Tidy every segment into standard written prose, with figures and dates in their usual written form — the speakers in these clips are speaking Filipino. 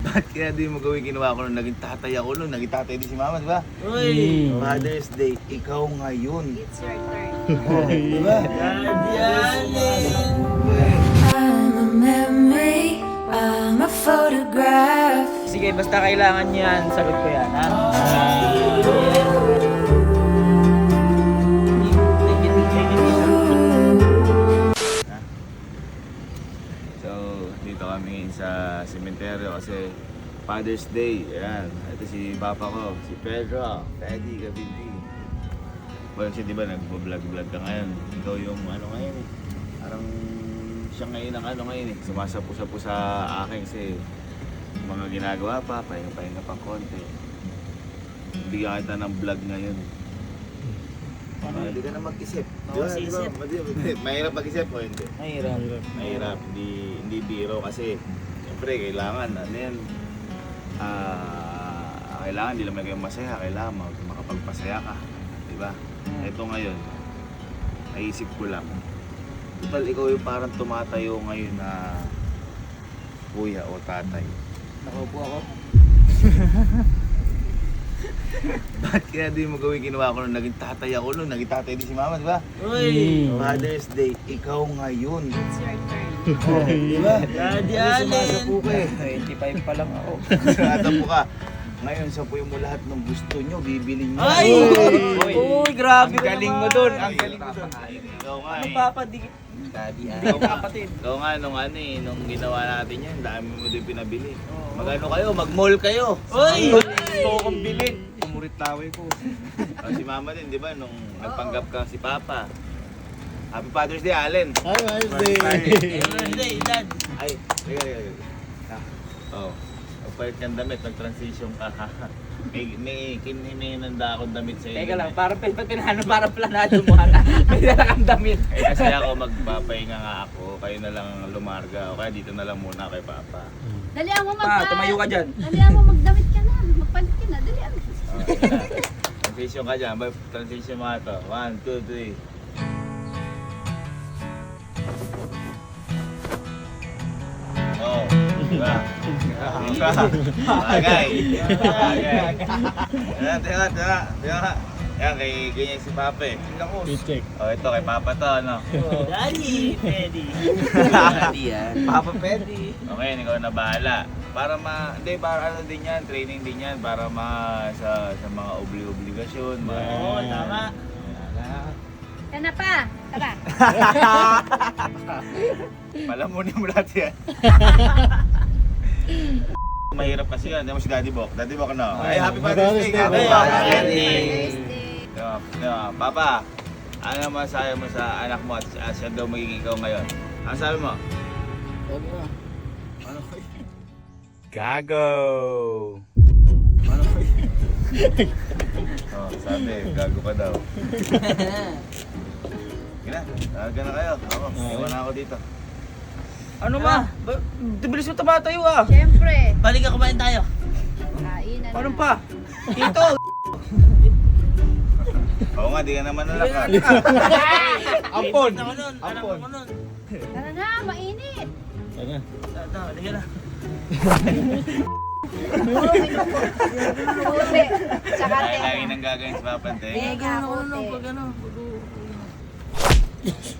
Ba't kaya di mo gawin ginawa ko nung naging tatay ako nung naging tatay din si mama, di ba? Uy! Father's Day, ikaw ngayon. It's your turn. Di ba? Daddy Allen! I'm a memory, I'm a photograph. Sige, basta kailangan yan, sagot ko yan, ha? So, dito kami sa sementeryo kasi Father's Day. Ayan, ito si papa ko, si Pedro, Peddy Gabinti. Boy, kasi di ba nag-vlog-vlog ka ngayon? Ikaw yung ano ngayon eh. Parang siya ngayon ang ano ngayon eh. Sumasapu-sapu sa akin kasi mga ginagawa pa, pahinga-pahinga pang konti. Bigyan kita ng vlog ngayon. Hindi ka na mag-isip. Oo, isip. Mahirap mag-isip o hindi? Mahirap. Mahirap, hindi biro kasi siyempre kailangan ano yan, kailangan hindi naman kayo masaya, kailangan makapagpasaya ka, di ba? Ito ngayon, naisip ko lang, total ikaw yung parang tumatayo ngayon na kuya o tatay. Nakaupo ako. Ba't kaya di mo gawin ginawa ko nung naging tatay ako nung naging tatay din si mama, di ba? Uy! Father's Day, ikaw ngayon. It's your turn. Di ba? Daddy Sumasapu ka eh. 25 pa lang ako. Sumasapu ka. Ngayon, sapuin mo lahat ng gusto nyo, bibilin nyo. Ay! Uy, grabe Ang ka galing mo naman. dun, ang galing mo dun. Ikaw nga Ano eh. papa, di Daddy, hindi kita kapatid. Ikaw nga, nung ano eh, nung ginawa natin yan, dami mo din pinabili. Oo. Magano kayo, mag-mall kayo. Uy! Gusto kong bilhin. Umurit laway ko. Si mama din, di ba, nung nagpanggap ka si papa. Happy Father's Day, Allen. Hi, Father's Day! Birthday, dad. Ay, liga. Oh, pagpalit kang damit, nag-transition ka. may kinhinanda akong damit sa'yo. Teka lang, parang pinano, parang planado mo ata. May dala kang damit. Eh, kasi ako magpapahinga nga ako, kayo na lang lumarga, o kaya dito na lang muna kay papa. Dalian mo Pa, tumayo ka dyan. Dalian mo magdamit ka na. Magpalit ka na. Dalian. Oh, yun na. Transition ka dyan, transition mo ito. 1, 2, 3. Oh, diba? Diba? Bagay. Diba? Yan, ganyan si Papa eh. I-check. Oh, ito kay Papa to, ano? Daddy, Teddy. Daddy yan. Papa Peddy. Okay, ikaw na bahala. Para hindi, para ano din yan, training din yan, para sa mga obligasyon. Oo, tama. Yan na pa. Tara. Palamunin mo lahat yan. Mahirap kasi yan. Hindi mo si Daddy Bok. Daddy Bok na. Ay, Happy Father's Day! Happy Father's Day! Papa, ano masasabi mo sa anak mo at siya daw magiging ikaw ngayon? Ano sabi mo? Ano? Gago! Ano? Oh, sabi, gago ka daw. Gina, talaga na kayo. Ako, iwan na ako dito. Ano ba? Bilis mo tumatayo ah. Siyempre. Balik ka, kumain tayo. Kain na. Paano pa? Tito! Oo nga, di ka naman nalakad. Ampon! Ampon! Tara na, mainit. Sana. Halika na. Uli. Tsaka Lagi teka. nang gagawin sa papante. Teka, Ano, uli. pag ano.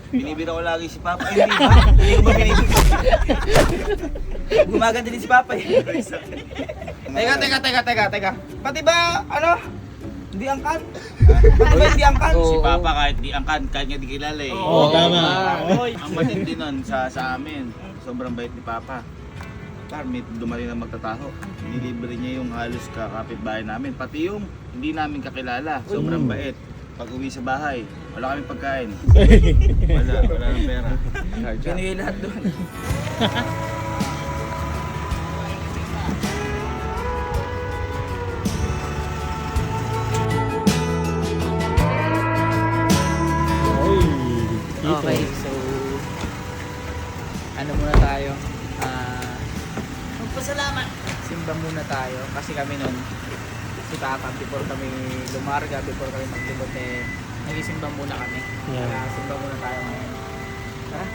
Binibira ko lagi si Papa. Hindi ba? Hindi ko ba binibira? Gumaganda din si Papa eh. Teka. Pati ba, ano? Hindi angkan? Pati ba hindi angkan? Si Papa kahit di angkan, kahit nga di kilala eh. Oo, tama. Ang matindi nun sa amin, sobrang bait ni Papa. Par, may dumating na magtataho. Nilibre niya yung halos kapitbahay namin. Pati yung hindi namin kakilala. Sobrang bait. Pag uwi sa bahay, wala kaming pagkain. Wala ng pera. Binigay lahat doon. Ay, Okay, so ano muna tayo? Magpasalamat. Simba muna tayo kasi kami nun si Papa before kami lumarga, before kami maglibot eh nagisimba muna kami. Yeah. Kaya simba muna tayo ngayon. Tara.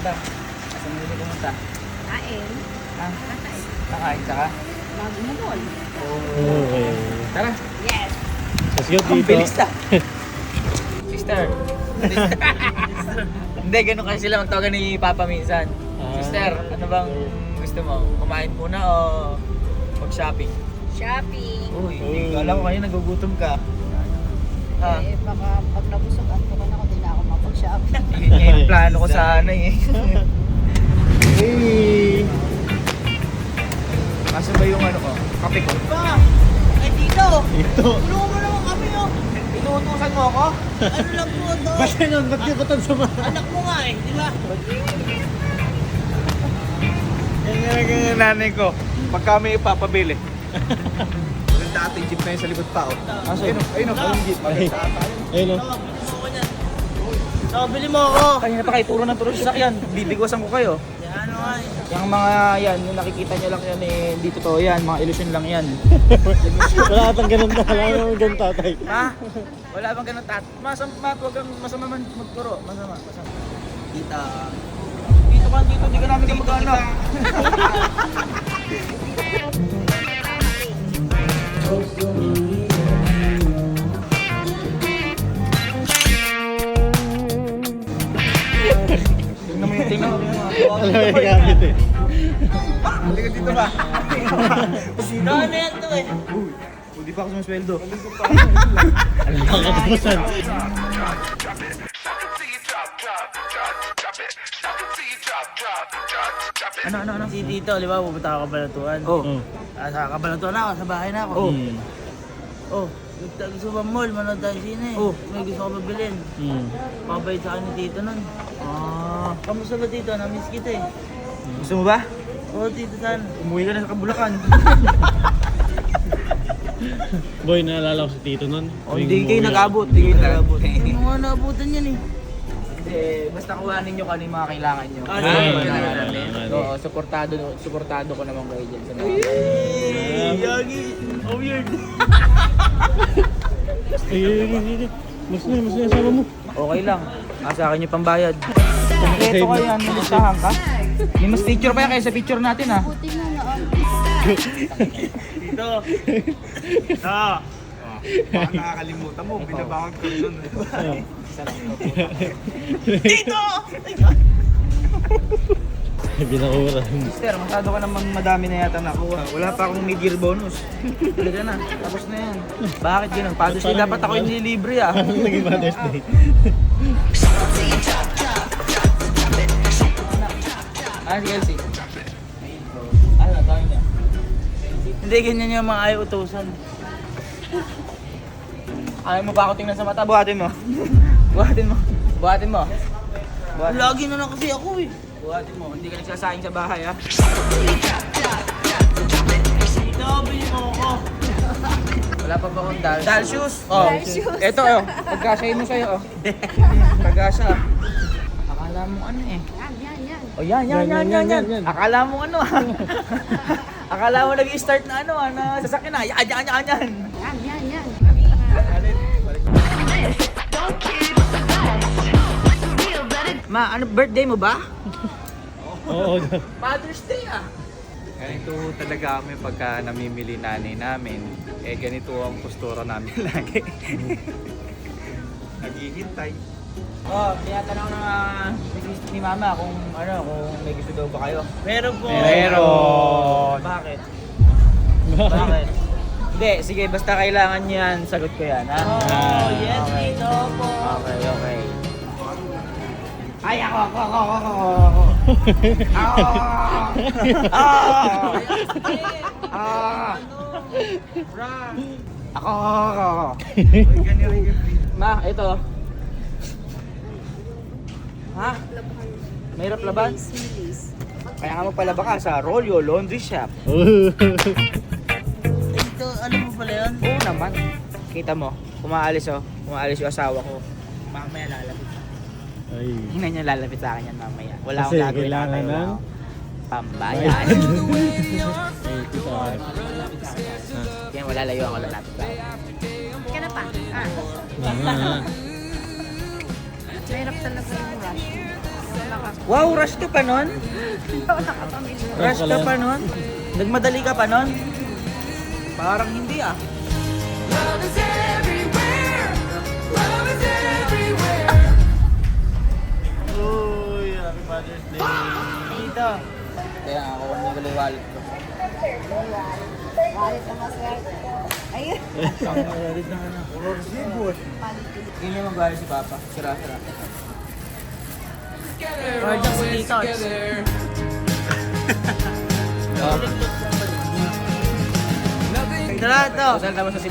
pumunta? Saan mo din pumunta? Kain. Ha? Kakain. Kakain ka ka? Bago mo mall. Okay. Tara. Yes. Let's go Ang dito. bilis na. Sister. Hindi, ganun kasi sila magtawagan ni Papa minsan. Sister, ano bang gusto mo? Kumain muna o mag-shopping? Shopping. Uy, hindi ko alam ko kayo nagugutom ka. Ha? Eh, baka pag nabusog ako na ako, di na ako mapag-shopping. Yun nga yung plano ko sana eh. Hey! Kaso ba yung ano ko? Kape ko? Pa! Ay dito! Ito. Tulungan mo naman kami oh! Inuutusan mo ako? Ano lang po ito? Ba't ganun? Ba't di ba't ang sama? Anak mo nga eh, di ba? Yan yung nanay ko. Pag kami ipapabili. Yung dati jeep na yun sa likod pa oh. Ayun yung jeep. Ayun o. Gusto ko niyan. So, bili mo ako! Kanina pa kayo turo ng turo sa sakyan. Bibigwasan ko kayo. Yan ano nga eh. Yung mga yan, yung nakikita nyo lang yan eh, hindi totoo yan. Mga illusion lang yan. Wala atang ganun na. Wala naman ganun tatay. Ha? Wala bang ganun masama, huwag kang masama man magturo. Masama. Kita. Dito, di ka namin kamag-ano. Tingnan mo Alam mo yung gamit eh. Halika dito ba? Ano yan to eh? Hindi pa ako sumasweldo. Ang katapusan. Ano? Si Tito, di ba? Pupunta ako Kabalatuan. Oh. Sa Kabalatuan na ako, sa bahay na ako. Oh. Oh, gusto ba mall? Manood tayo sine. Oh. May gusto ko pabilin. Pabayad sa akin ni Tito nun. Kamusta ba Tito? Namiss kita eh. Gusto mo ba? Oo, Tito sana. Umuwi ka na sa Kabulakan. Boy, naalala ko si Tito nun. Hindi kayo nag-abot. Hindi kayo nag-abot. Ano nga naabutan yan eh? Hindi, basta kuhanin nyo kung ano yung mga kailangan nyo. Ah, Oo, suportado ko naman kayo dyan sa mga. Yagi! Oh, weird! Ay. Mas na, sama mo. Okay lang. Sa akin yung pambayad. Kompleto ka yan, may listahan ka. May mas picture pa yan kaya sa picture natin ha. Buti na noon. Tito! Ah! Baka nakakalimutan mo, binabakag ko rin nun. Tito! Binakura. Mister, masyado ka naman madami na yata nakuha. Wala pa akong mid-year bonus. Talaga na, tapos na yan. Bakit ganun? Father's Day dapat ako yung nilibre ah. Parang naging Mother's Day. Ah, si Elsie. Ano, tawag niya? Hindi, ganyan yung mga ayaw utusan. Ayaw mo ba ako tingnan sa mata? Buhatin mo. Buhatin mo. Buhatin mo. Buhatin mo. Lagi na lang kasi ako eh. Buhatin mo. Hindi ka nagsasayang sa bahay ha. Tito, bili mo ako. Wala pa ba akong dal? Dal shoes? Dal shoes. Ito oh. Pagkasyahin mo sa'yo oh. Pagkasya. Akala mo ano eh. Yan. Oh yan. Akala mo ano ah. Akala mo nag-start na ano ah, na sasakyan na. Yan. Yan. Ma, ano birthday mo ba? Oo. Father's Day ah. Ganito talaga kami pagka namimili nanay namin. Eh ganito ang postura namin lagi. Naghihintay. Oh, tinatanong na ni Mama kung may gusto daw ba kayo. Meron po. Meron. Bakit? Bakit? Hindi, sige, basta kailangan niyo yan, sagot ko yan, ha? Oh, yes, Okay. Tito po. Okay. Ay, ako. Ako. Ma, ito. Ha? Mahirap laban? Kaya nga magpalaba ka sa Rolyo Laundry Shop. Tito, alam mo pala yun? Oo naman. Kita mo, umaalis yung asawa ko. Mamaya lalapit. Ay. Tingnan niya lalapit sa akin yan mamaya. Wala Kasi akong gagawin kailangan na ng pambayan. Ay, tita. Kaya wala layo ako lalapit sa akin. Ka na pa. Mama. Mahirap talaga yung rush. Wow, rush ka pa nun? Nakapamilya. Rush ka pa nun? Nagmadali ka pa nun? Parang hindi ah. Love is everywhere. Love is everywhere. Uy, happy Father's Day. Dito. Kaya ako kung yung wallet ko. Bakit na maswerte ko? Ayun. Wallet na ano. Hindi naman galing si Papa. Sira-sira. Card lang si Tito. Tara ito. Saan naman sa si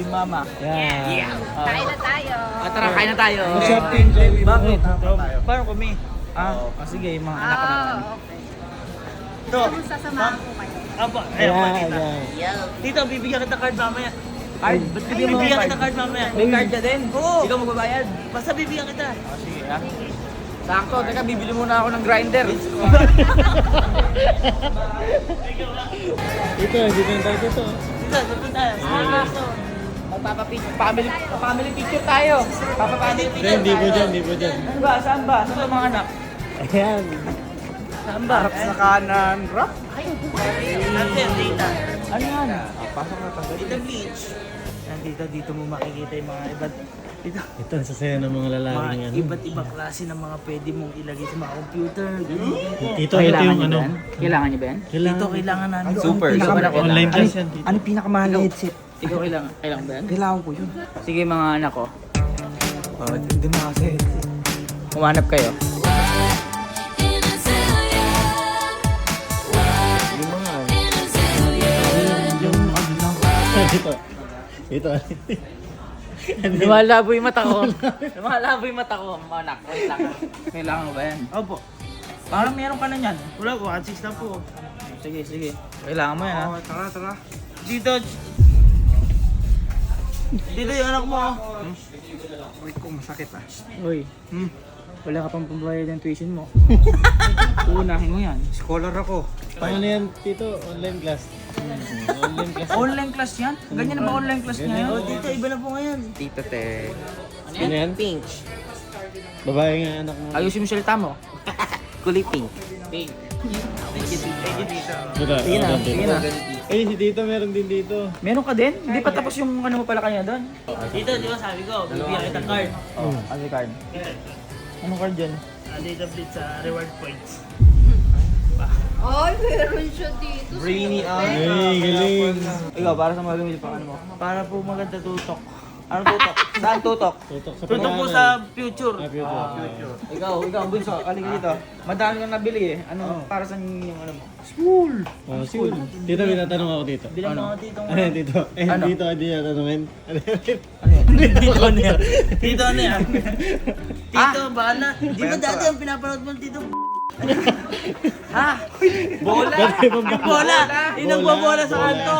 Mama? Yeah. Kain na tayo. Tara, kain na tayo. Shopping, baby. Bakit? Paano kami? Sige, yung mga anak ko naman. Okay. Ito. Sasamahan ko kayo. Apa, ayun pa, Yeah, tita. yeah. Tito, bibigyan kita card mamaya. Card? Ba't bibigyan kita card mamaya? May card ka din? Oo. Ikaw magbabayad? Basta bibigyan kita. Sige, ha? Sakto, teka, bibili muna ako ng grinder. Ito, hindi na tayo dito. Tito, sabi tayo. Magpapamily picture tayo. Papapamily Hindi, picture hindi po tayo. dyan, hindi po dyan. Ano ba? Saan ba? Saan ba mga anak? Ayan. Saan ba? Sa kanan, rock. Ate, tita. Ano yan? Pasok na tayo. Tita Beach. Nandito, dito mo makikita yung mga iba't dito. Ito, ang sasaya ng mga lalaking Mga ano. iba't ibang klase ng mga pwede mong ilagay sa mga computer. Ito yung ano. Kailangan niyo ba yan? Dito kailangan namin. Super. Online class yan dito. Ano pinakamahal na headset? Ikaw kailangan ba yan? Kailangan ko yun. Sige mga anak ko, Hindi na kasi. humanap kayo. In a zillion. Yung mga ano. In a zillion. Yung ano lang. Dito. Dito. Lumalabo yung mata ko. Lumalabo yung mata ko, mga anak. Wait lang. Kailangan ko ba yan? Opo. Parang meron ka na yan. Wala po, 1.6 na po. Sige, sige. Kailangan mo yan ha. Tara. Dito. Dito yung anak mo. Uy, ko masakit ah. Uy, wala ka pang pambayad ng tuition mo. Uunahin mo yan. Scholar ako. Paano yan, Tito? Online class. Online class. Online class yan? Ganyan na ba online class niya yan? Ganyan. Oh, dito, iba na po ngayon. Tito te. Ano yan? Pink. Babae nga anak mo. Ayusin mo salita mo. Kulay pink. Pink. Thank you, dito. Ito, Sige na, Tito. sige na. Eh, si Tito meron din dito. Meron ka din? Hindi pa tapos yung ano mo pala kanya doon? Dito, di ba sabi ko, bibigyan kita card. Ano yung card? Anong card dyan? Dito bit sa reward points. Ay, meron siya dito. Brainy Ay, galing. Ikaw, para sa mga gamit pang ano mo? Para po maganda tutok. Ano tutok? Saan tutok? Tutok sa Tutok po pag-aaral. sa future. Ah, future. Ikaw, bunso, kaling dito. Madami kang nabili eh. Ano, para sa yung ano mo? Oh, school. Tito, may tatanong ako dito. Bilang mga tito Ano yan, Tito? Eh, Ano? dito, hindi niya tatanungin. Ano yan? Tito ano yan? Tito ano yan? Tito, bahala. Di ba dati ang pinapanood mo Tito? Ha? Bola? Dati bang Bola! Yung nagbobola sa Bola. kanto.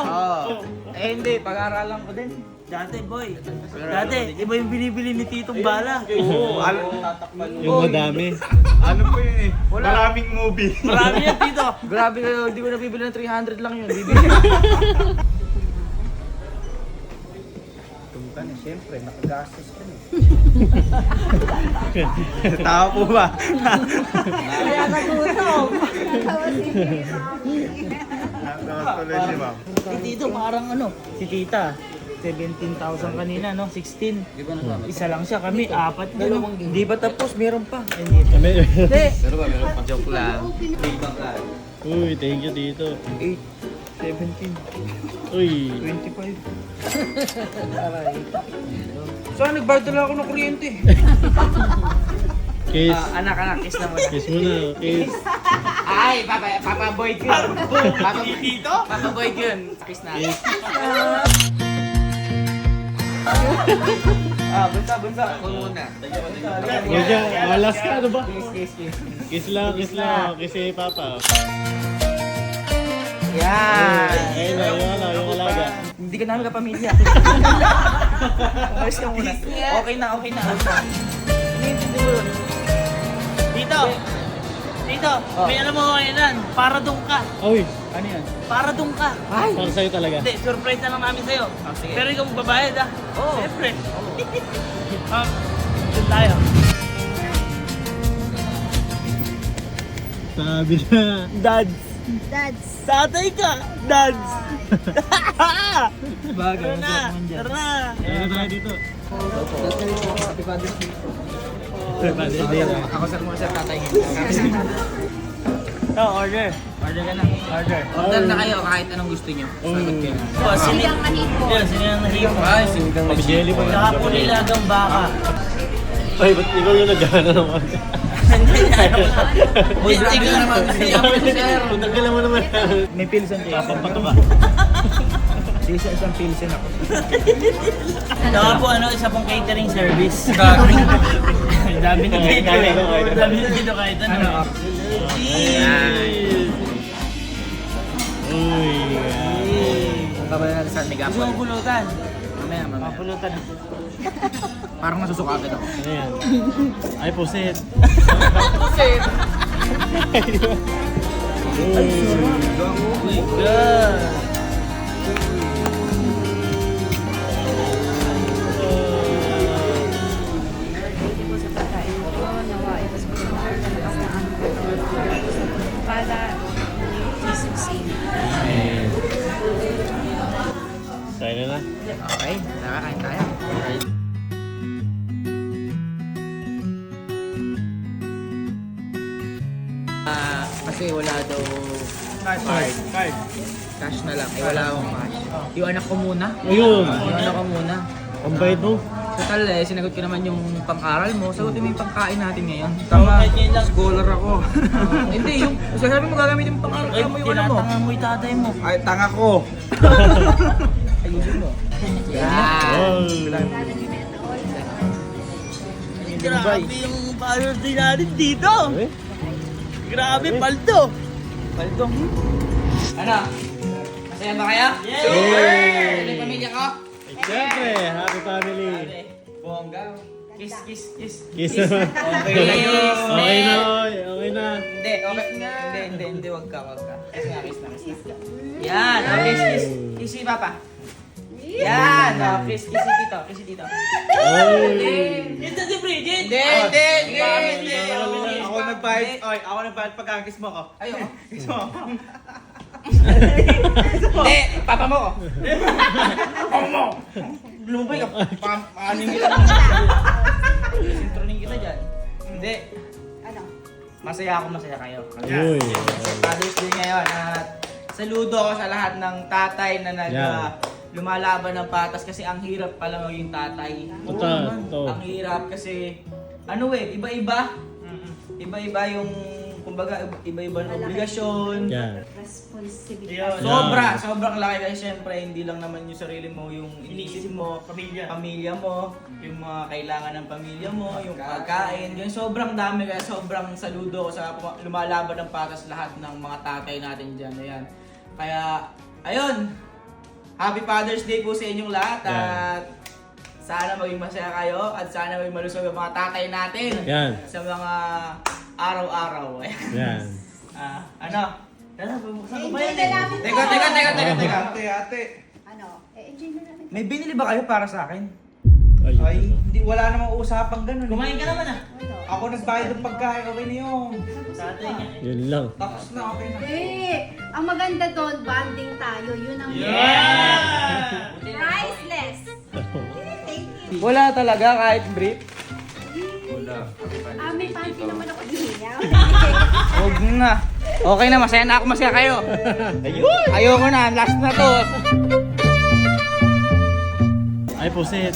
Eh hindi, pag-aaralan ko din. Dati boy. Dati, iba yung binibili ni Titong Bala. Oo, Yung madami. ano po yun eh? Maraming movie. Marami yan Tito. Grabe kayo, hindi ko nabibili ng 300 lang yun. Bibili. Tumka na, siyempre, nakagastos ka na Tao po ba? Kaya nagutom. Tuloy si ma'am. Si Tito parang ano, si Tita. 17,000 kanina, no? 16. Isa lang siya, kami apat din. No? Hindi ba tapos? Meron pa. Hindi. Kami- Joke lang. Uy, thank you, Tito. 8, 17, Uy. 25. Saan nagbayad talaga ako ng kuryente? Kiss. Anak, kiss na muna. Kiss muna. Kiss. Ay, Papa Boy ko yun. Papa Boy ko yun. Kiss na. Kiss. Bunsa. Kung muna. Medyo, malas ka, ano ba? Kiss. Kiss lang. Kiss si Papa. Yan. Ayun na, yung alaga. Hindi ka namin kapamilya. Umalis ka muna. Okay na. Iniintindi mo yun. Tito, may alam mo ngayon, para doon ka. Uy, Ano yan? Para doon ka. para sa'yo talaga. Hindi, surprise na lang namin sa'yo. sige. Pero ikaw magbabayad ah. Oo. Siyempre. Doon tayo. Sabi na. Dads. Dads. Tatay ka. Dads. Bagay, Tara na. Tara na. Ano tayo dito? Happy Father's Day. Hindi. Ako sir muna sir, tatay. Order. Order ka na. Order na kayo kahit anong gusto nyo. Sagot kayo. Sinigang manito. Sinigang na hipo. Ay, sinigang na Jelly pa Saka po nilagang baka. Ay, ba't ikaw yung nagana naman? Uy, grabe ka naman. Sir. Tanggalan mo naman. May pilsen kayo. Papato ka. Isang pilsen ako. Saka po isa pong catering service. Gagawin. Dami na catering. Dami na dito kahit ano. Uy. Kabay natin sa Gusto Megapol. mo pulutan? Mamaya. Pulutan. Parang nasusukapit ako. Ano yan? Ay, pusit. Oh my God. Sa pagkain ko, nawa ibas ko sa mga talakas na ang para isusin. Tayo na. Okay, nakakain tayo. Kasi wala daw card. Cash na lang. Wala akong cash. Yung anak ko muna. Ayun. Yung anak ko muna. Ang bayad mo. Total sinagot ko naman yung pang-aral mo. Sagutin mo yung pang-kain natin ngayon. Tama. Scholar ako. Hindi, yung sasabi mo gagamitin yung pang-aral Ay, mo yung ano mo. tinatanga mo yung tatay mo. Ay, tanga ko. Ayusin mo. Yan. Oh. Grabe yung Father's Day natin dito. Eh? Grabe, paldo. Paldo. Ano? Masaya ba kayo? Yay! Ano yung pamilya ko? Siyempre, happy family. Bongga. Kiss. Kiss naman. Okay. Okay na, oy. Okay na. Hindi, okay. Hindi, wag ka. Kiss na. Yan, kiss. Kiss si Papa. Yan, kiss dito. Ay. Ito si Bridget. Hindi. Ako nagbayad. Oy, ako nagbayad pagka-kiss mo ko. Ayoko. Kiss mo. Hindi, Papa mo ko. Lumabay ka. Aning kita. Sintroning kita dyan. Hindi. Ano? Masaya kayo. Uy. Father's Day ngayon at saludo ako sa lahat ng tatay na lumalaban ng patas kasi ang hirap pala maging tatay. Total. Ang hirap kasi iba-iba. Iba-iba yung kumbaga iba-iba ng obligasyon. Yan. Responsibilidad. Sobrang laki kasi syempre hindi lang naman yung sarili mo, yung iniisip mo, pamilya mo, yung mga kailangan ng pamilya mo, yung pagkain, yung sobrang dami kaya sobrang saludo ko sa lumalaban ng patas lahat ng mga tatay natin diyan. Ayan. Kaya ayun. Happy Father's Day po sa inyong lahat at sana maging masaya kayo at sana maging malusog ang mga tatay natin Yan. sa mga araw-araw. Yan. Ano? Bubuksan ko ba Enjoy yan na eh? namin. Teka. Ate. Ano? Enjoy na namin. May binili ba kayo para sa akin? Ay, hindi, wala namang usapang ganun. Kumain ka naman ah. Ano? Ako nagbayad ng pagkain, okay na yun. Tatay niya. Yun lang. Tapos na, okay na. Ang maganda doon, bonding tayo. Yun ang priceless. Thank you. Wala talaga kahit brief. May panty naman ako hinihinga. Huwag na. Okay na, masaya kayo. Ayoko na, last na to. Ay, pusit.